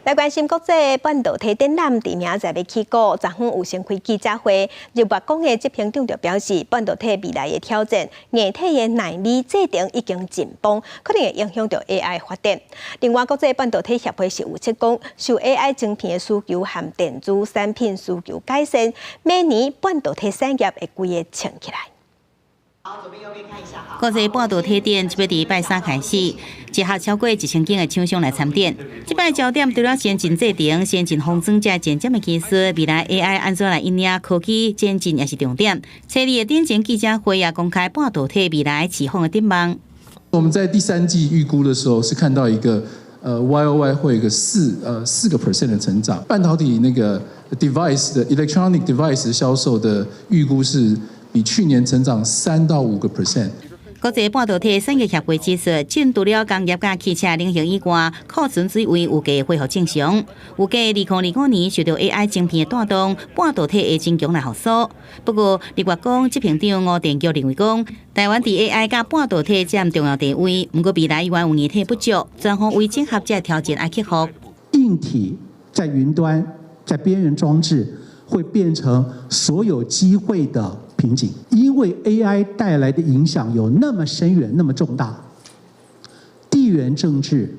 来关心国际半导体展览，伫明仔载要起股，昨昏有先开记者会。日月光的执行长就表示，半导体未来的挑战，硬体的纳米制程已经紧绷，可能会影响到 AI 发展。另外，国际半导体协会是有测讲，受 AI 晶片的需求和电子产品需求改善，明年半导体产业会规个撑起来。 国际半导体展即要伫拜三开始，集合超过1000间的厂商来参展。即摆焦点除了先进制程、先进封装这渐渐的技术，未来 AI 安怎来应用科技渐进也是重点。车里的展前记者会也公开半导体未来起风的展望。我们在第3季预估的时候是看到一个YOY 会有一个4% 的成长，半导体那个 device 的 electronic device 的销售的预估是。 比去年成长3到5%。国际半导体产业协会指出，仅除了工业甲汽车领域以外，库存水位有加恢复正常。有加2025年受到 AI 晶片的带动，半导体会增强来复苏。不过，日月光执行长吴殿菊认为讲，台湾伫 AI 甲半导体占重要地位，不过未来依然有硬体不足，专项为整合这条件来克服。硬体在云端、在边缘装置会变成所有机会的 瓶颈，因为 AI 带来的影响有那么深远、那么重大，地缘政治、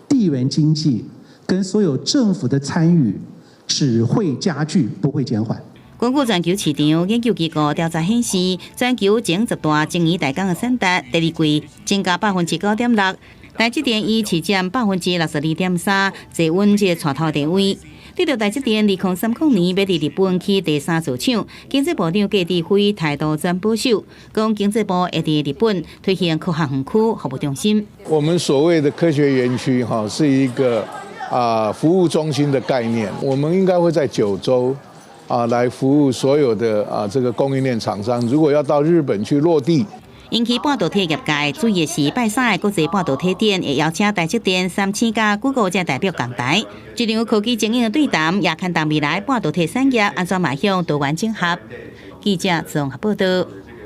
地缘经济跟所有政府的参与只会加剧，不会减缓。根据全球市场研究机构调查显示，全球前10大争议代工的产值，第2季增加9.6%，台积电以市占62.3%，坐稳这带头地位。 得到台积电2030年要伫日本起第3座厂，经济部长郭志辉态度全保守，讲经济部会伫日本推行科学园区服务中心。我们所谓的科学园区是一个服务中心的概念，我们应该会在9州来服务所有的这个供应链厂商。如果要到日本去落地。 引起半导体业界注意的是，拜三的国际半导体展会邀请台积电、Samsung 甲 Google 这代表共台，这场科技精英的对谈，也看到未来半导体产业安怎迈向多元整合。记者综合报道。